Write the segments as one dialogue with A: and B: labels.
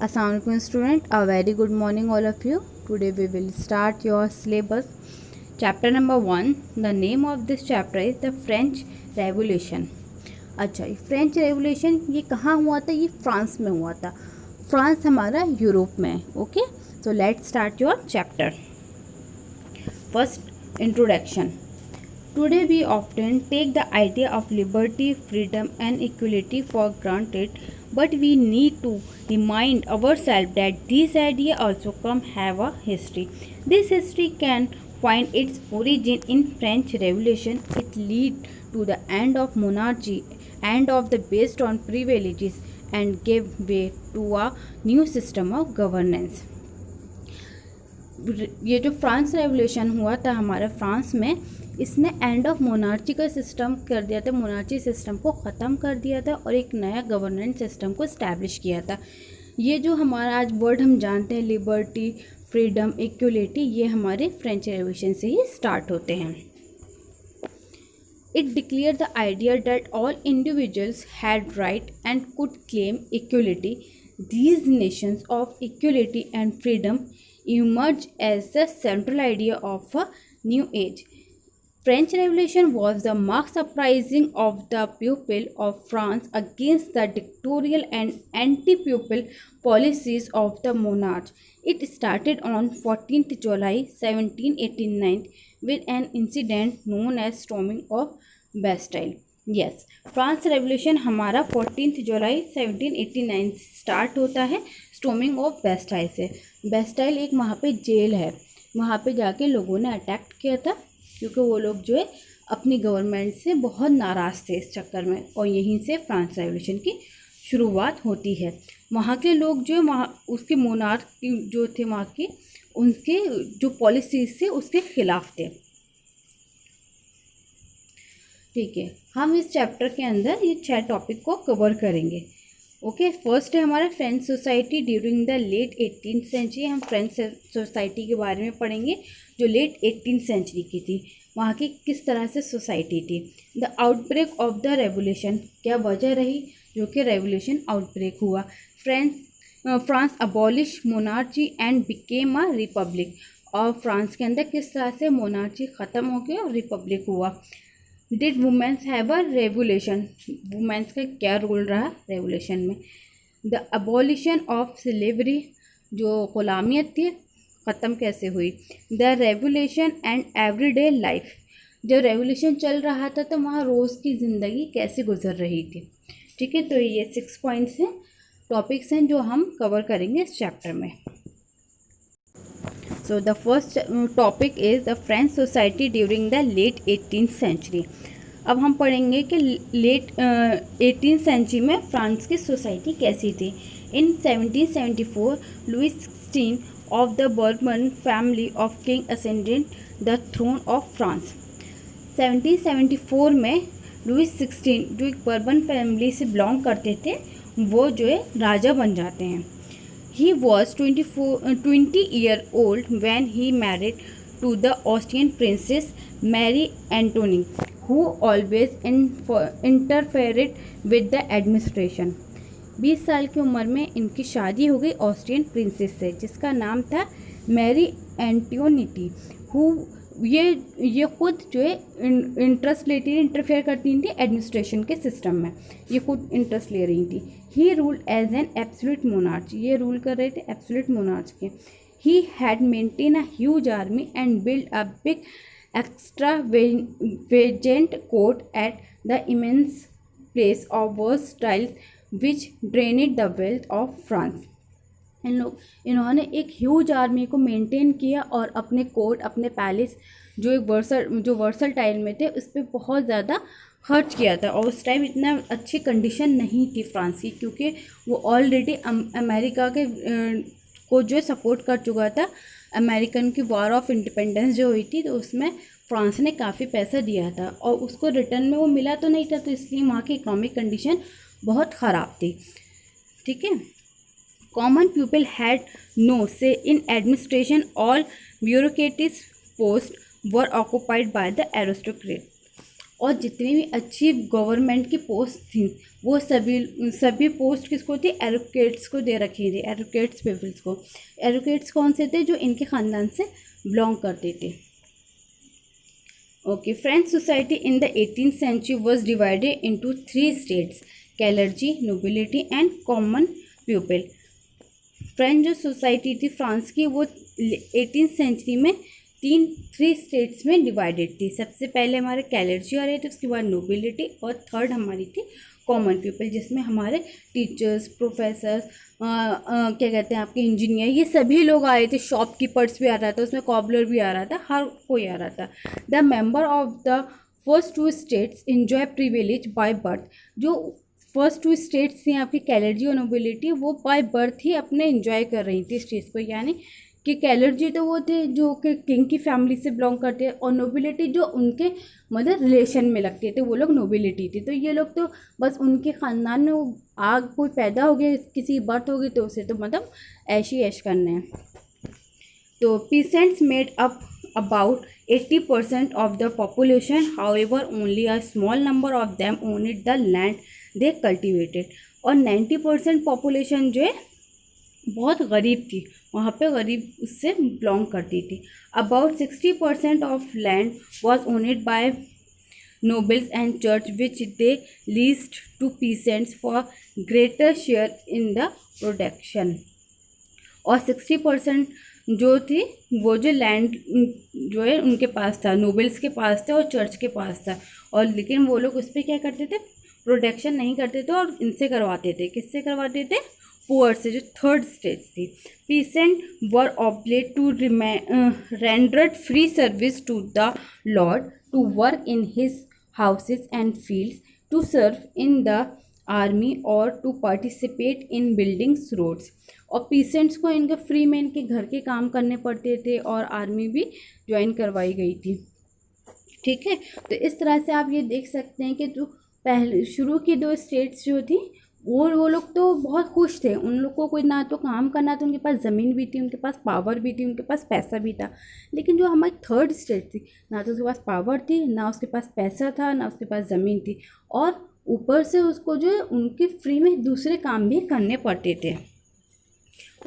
A: Assalamualaikum student, a very good morning all of you. Today we will start your syllabus. Chapter number 1. The name of this chapter is the French Revolution. अच्छा, ये French revolution ये कहाँ हुआ था? ये France में हुआ था. फ्रांस हमारा यूरोप में है. Okay, so let's start your chapter. First, introduction. Today we often take the idea of liberty, freedom and equality for granted, but we need to remind ourselves that these ideas also have a history. This history can find its origin in French Revolution. It led to the end of monarchy and of the based on privileges and gave way to a new system of governance. ये जो France revolution हुआ था हमारे France में, इसने end of monarchy का system कर दिया था. मोनार्ची सिस्टम को ख़त्म कर दिया था और एक नया गवर्नेंस सिस्टम को इस्टेब्लिश किया था. ये जो हमारा आज वर्ड हम जानते हैं, लिबर्टी, फ्रीडम, इक्वलिटी, ये हमारे फ्रेंच रेवोल्यूशन से ही स्टार्ट होते हैं. It declared the idea that all individuals had right and could claim equality. These nations of equality and freedom emerged as the central idea of a new age. French Revolution was the marked uprising of the people of France against the dictatorial and anti-papal policies of the monarch. It started on 14th July 1789 with an incident known as storming of Bastille. Yes, France revolution हमारा 14 जुलाई 1789 से start होता है storming of Bastille से. Bastille एक वहाँ पे jail है, वहाँ पे जाके लोगों ने अटैक किया था क्योंकि वो लोग जो है अपनी गवर्नमेंट से बहुत नाराज़ थे इस चक्कर में, और यहीं से फ्रांस रेवोल्यूशन की शुरुआत होती है. वहाँ के लोग जो है वहाँ उसके मोनार्क जो थे वहाँ के, उनके जो पॉलिसीज थे उसके खिलाफ थे. ठीक है, हम इस चैप्टर के अंदर ये 6 टॉपिक को कवर करेंगे. ओके, फर्स्ट है हमारा French society during the late 18th century. हम फ्रेंच सोसाइटी के बारे में पढ़ेंगे जो लेट 18th सेंचुरी की थी, वहाँ की किस तरह से सोसाइटी थी. The outbreak of the revolution, क्या वजह रही जो कि रेवोल्यूशन आउटब्रेक हुआ. France abolish monarchy and became a republic, और फ्रांस के अंदर किस तरह से मोनार्ची ख़त्म हो गया और रिपब्लिक हुआ. Did women's have a revolution, women's का क्या रोल रहा रेवोल्यूशन में. द अबॉलिशन ऑफ स्लेवरी, जो ग़ुलामियत थी ख़त्म कैसे हुई. The revolution and everyday life, जब रेवोल्यूशन चल रहा था तो वहाँ रोज़ की ज़िंदगी कैसे गुजर रही थी. ठीक है, तो ये 6 पॉइंट्स हैं, टॉपिक्स हैं जो हम कवर करेंगे इस चैप्टर में. So the first topic is the French society during the late 18th century. अब हम पढ़ेंगे कि लेट 18th सेंचुरी में फ्रांस की सोसाइटी कैसी थी. In 1774 Louis 16 of the Bourbon family of king ascendant the throne of France. 1774 में Louis 16 जो एक बर्बन फैमिली से बिलोंग करते थे, वो जो है राजा बन जाते हैं. He was 20 years old when he married to the Austrian princess Marie Antoinette, who always interfered with the administration. 20 साल की उम्र में इनकी शादी हो गई ऑस्ट्रियन प्रिंसेस से, जिसका नाम था मैरी एंटोनिटी. ये खुद जो है इंटरेस्ट लेती थी, इंटरफेयर करती थी एडमिनिस्ट्रेशन के सिस्टम में, ये खुद इंटरेस्ट ले रही थी. He ruled as an absolute monarch, ये रूल कर रहे थे एब्सोल्यूट मोनार्च के. He had maintain a huge army and build a big extravagant court at the immense place of Versailles which drained the wealth of France. इन्होंने एक huge army को maintain किया और अपने कोर्ट, अपने पैलेस जो एक वर्सटाइल में थे उस पर बहुत ज़्यादा खर्च किया था. और उस टाइम इतना अच्छी कंडीशन नहीं थी फ्रांस की, क्योंकि वो ऑलरेडी अमेरिका के को जो सपोर्ट कर चुका था. अमेरिकन की वॉर ऑफ इंडिपेंडेंस जो हुई थी तो उसमें फ्रांस ने काफ़ी पैसा दिया था और उसको रिटर्न में वो मिला तो नहीं था, तो इसलिए वहाँ की इकोनॉमिक कंडीशन बहुत ख़राब थी. ठीक है, कॉमन पीपल हैड नो से in administration. All bureaucratic post were occupied by the aristocrat. और जितनी भी अच्छी गवर्नमेंट की पोस्ट थी वो सभी पोस्ट किसको थी, एडवोकेट्स को दे रखी थी, एडवोकेट्स पीपल्स को। एडवोकेट्स कौन से थे, जो इनके ख़ानदान से बिलोंग करते थे। Okay, French society in the 18th century was divided into 3 states, clergy, nobility and common people. French जो सोसाइटी थी फ्रांस की, वो 18th सेंचुरी में 3 स्टेट्स में डिवाइडेड थी। सबसे पहले हमारे कैलर्जी आ रहे थे, उसके बाद नोबिलिटी, और थर्ड हमारी थी कॉमन पीपल, जिसमें हमारे टीचर्स, प्रोफेसर्स, क्या कहते हैं आपके इंजीनियर, ये सभी लोग आए थे। शॉपकीपर्स भी आ रहा था उसमें, कॉबलर भी आ रहा था, हर कोई आ रहा था। The member of the first 2 states enjoy privilege by birth. जो फर्स्ट 2 स्टेट्स थी आपकी कैलर्जी और नोबिलिटी, वो बाय बर्थ ही अपने इंजॉय कर रही थी इस चीज़ को। यानी कि कैलर्जी तो वो थे जो कि किंग की फैमिली से बिलोंग करते हैं, और नोबिलिटी जो उनके मतलब रिलेशन में लगते थे, वो लोग नोबिलिटी थी। तो ये लोग तो बस उनके ख़ानदान में वो आग कोई पैदा हो गया, किसी की बर्थ हो गई, तो उसे तो मतलब ऐश ही ऐश करने हैं। तो peasants made up about 80% of the population, however only a small number of them owned the land they cultivated। और 90% पॉपुलेशन जो है बहुत गरीब थी, वहाँ पे गरीब उससे बिलोंग करती थी। About 60% of land was owned by nobles and church which they leased to peasants for greater share in the production। और 60% जो थी वो जो लैंड जो है उनके पास था, नोबल्स के पास था और चर्च के पास था। और लेकिन वो लोग उस पर क्या करते थे, प्रोडक्शन नहीं करते थे, और इनसे करवाते थे। किससे करवाते थे, पुअर से, जो थर्ड स्टेज थी। Peasant were obliged to rendered free service to the lord, to work in his houses and fields, to serve in the army और to participate in buildings roads. और पीसेंट्स को इनके free में इनके घर के काम करने पड़ते थे, और आर्मी भी ज्वाइन करवाई गई थी। ठीक है, तो इस तरह से आप ये देख सकते हैं कि जो पहले शुरू की 2 स्टेट्स जो थी वो लोग तो बहुत खुश थे। उन लोग को कोई ना तो काम करना था, उनके पास ज़मीन भी थी, उनके पास पावर भी थी, उनके पास पैसा भी था। लेकिन जो हमारी थर्ड स्टेट थी, ना तो उसके पास पावर थी, ना उसके पास पैसा था, ना उसके पास ज़मीन थी, और ऊपर से उसको जो है उनके फ्री में दूसरे काम भी करने पड़ते थे।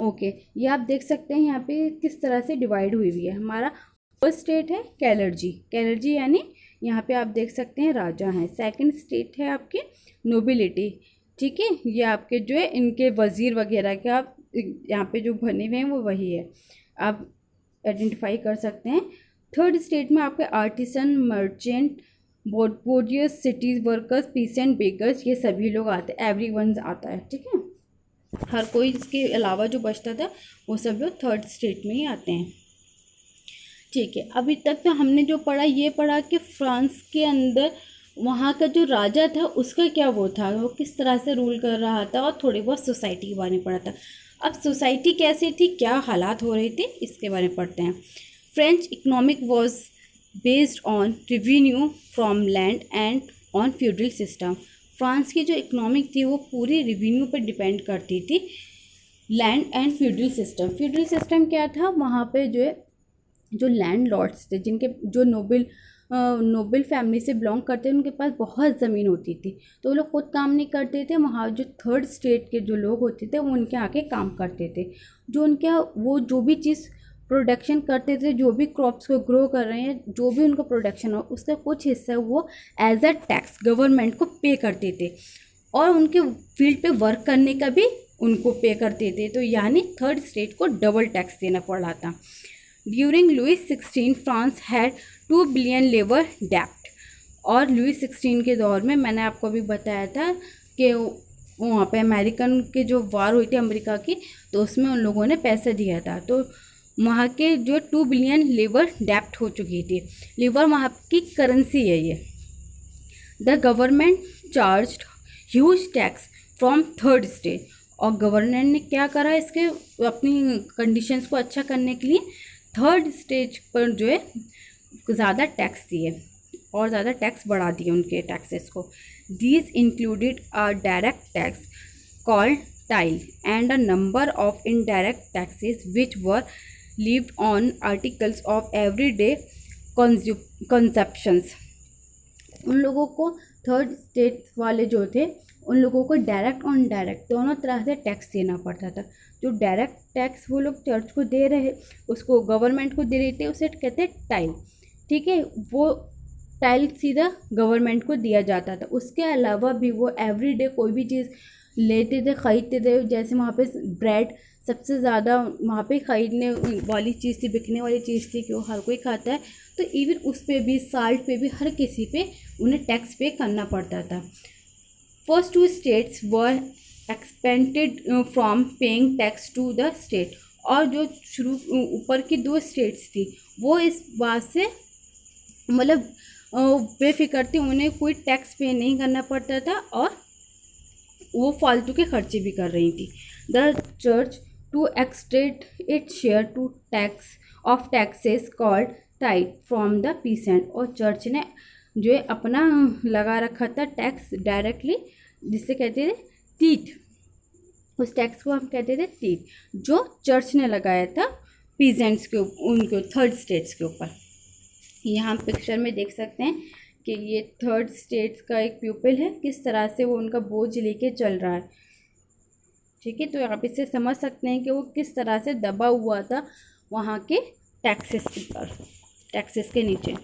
A: ओके, ये आप देख सकते हैं यहाँ पे किस तरह से डिवाइड हुई हुई है। हमारा फर्स्ट स्टेट है कैलर्जी, कैलर्जी यानी यहाँ पे आप देख सकते हैं राजा हैं। सेकंड स्टेट है आपके नोबिलिटी, ठीक है, ये आपके जो है इनके वज़ीर वगैरह के आप यहाँ पे जो बने हुए हैं वो वही है, आप आइडेंटिफाई कर सकते हैं। थर्ड स्टेट में आपके artisan, merchant, bourgeois, cities workers, peasant, beggars, ये सभी लोग आते हैं, एवरीवन आता है। ठीक है, हर कोई, इसके अलावा जो बचता था वो सब लोग थर्ड स्टेट में ही आते हैं। ठीक है, अभी तक तो हमने जो पढ़ा ये पढ़ा कि फ्रांस के अंदर वहाँ का जो राजा था उसका क्या वो था, वो किस तरह से रूल कर रहा था, और थोड़ी बहुत सोसाइटी के बारे में पढ़ा था। अब सोसाइटी कैसी थी, क्या हालात हो रहे थे, इसके बारे में पढ़ते हैं। French economic was based on revenue from land and on feudal system. France की जो इकोनॉमिक थी वो पूरी रेवेन्यू पर डिपेंड करती थी, land and feudal system. Feudal system क्या था, वहाँ पे जो है जो लैंड लॉर्ड्स थे, जिनके जो नोबल फैमिली से बिलोंग करते हैं, उनके पास बहुत ज़मीन होती थी, तो वो लोग खुद काम नहीं करते थे। वहाँ जो थर्ड स्टेट के जो लोग होते थे वो उनके आके काम करते थे। जो उनके वो जो भी चीज़ प्रोडक्शन करते थे, जो भी क्रॉप्स को ग्रो कर रहे हैं, जो भी उनका प्रोडक्शन हो, उसका कुछ हिस्सा वो एज अ टैक्स गवर्नमेंट को पे करते थे, और उनके फील्ड पे वर्क करने का भी उनको पे करते थे। तो यानी थर्ड स्टेट को डबल टैक्स देना पड़ रहा था। During Louis 16 France had 2 billion labour डेप्ट। और लुई 16 के दौर में मैंने आपको अभी बताया था कि वहाँ पे अमेरिकन के जो वार हुई थी अमेरिका की, तो उसमें उन लोगों ने पैसा दिया था, तो वहाँ के जो 2 बिलियन लेबर डेप्ट हो चुकी थी। लेबर वहाँ की करेंसी है ये। The government charged huge tax from third state. और गवर्नमेंट ने क्या करा, इसके अपनी कंडीशंस को अच्छा करने के लिए थर्ड स्टेज पर जो है ज़्यादा टैक्स दिए, और ज़्यादा टैक्स बढ़ा दिए उनके टैक्सेस को। These included a direct tax called tile and a number of indirect taxes which were levied on articles of everyday consumptions. उन लोगों को थर्ड स्टेट वाले जो थे उन लोगों को डायरेक्ट और इनडायरेक्ट दोनों तरह से टैक्स देना पड़ता था। जो डायरेक्ट टैक्स वो लोग चर्च को दे रहे, उसको गवर्नमेंट को दे रहे थे, उसे कहते हैं टाइल, ठीक है। वो टाइल सीधा गवर्नमेंट को दिया जाता था। उसके अलावा भी वो एवरीडे कोई भी चीज़ लेते थे, ख़रीदते थे। जैसे वहाँ पे ब्रेड सबसे ज़्यादा वहाँ पे ख़रीदने वाली चीज़ थी, बिकने वाली चीज़ थी, कि वो हर कोई खाता है, तो इवन उस पे भी, साल्ट पे भी, हर किसी पे उन्हें टैक्स पे करना पड़ता था। First two states were exempted from paying tax to the state. और जो शुरू ऊपर की 2 स्टेट्स थी वो इस बात से मतलब बेफिक्र थी, उन्हें कोई टैक्स पे नहीं करना पड़ता था और वो फालतू के खर्चे भी कर रही थी। The church too extracted its share to tax of taxes called tithe from the peasant. और चर्च ने जो है अपना लगा रखा था टैक्स डायरेक्टली, जिससे कहते थे तीत, उस टैक्स को हम कहते थे तीत, जो चर्च ने लगाया था पीजेंट्स के उनके थर्ड स्टेट्स के ऊपर। यहाँ पिक्चर में देख सकते हैं कि ये थर्ड स्टेट्स का एक प्यूपिल है, किस तरह से वो उनका बोझ लेके चल रहा है, ठीक है। तो आप इससे समझ सकते हैं कि वो किस तरह से दबा हुआ था वहाँ के टैक्सेस के नीचे।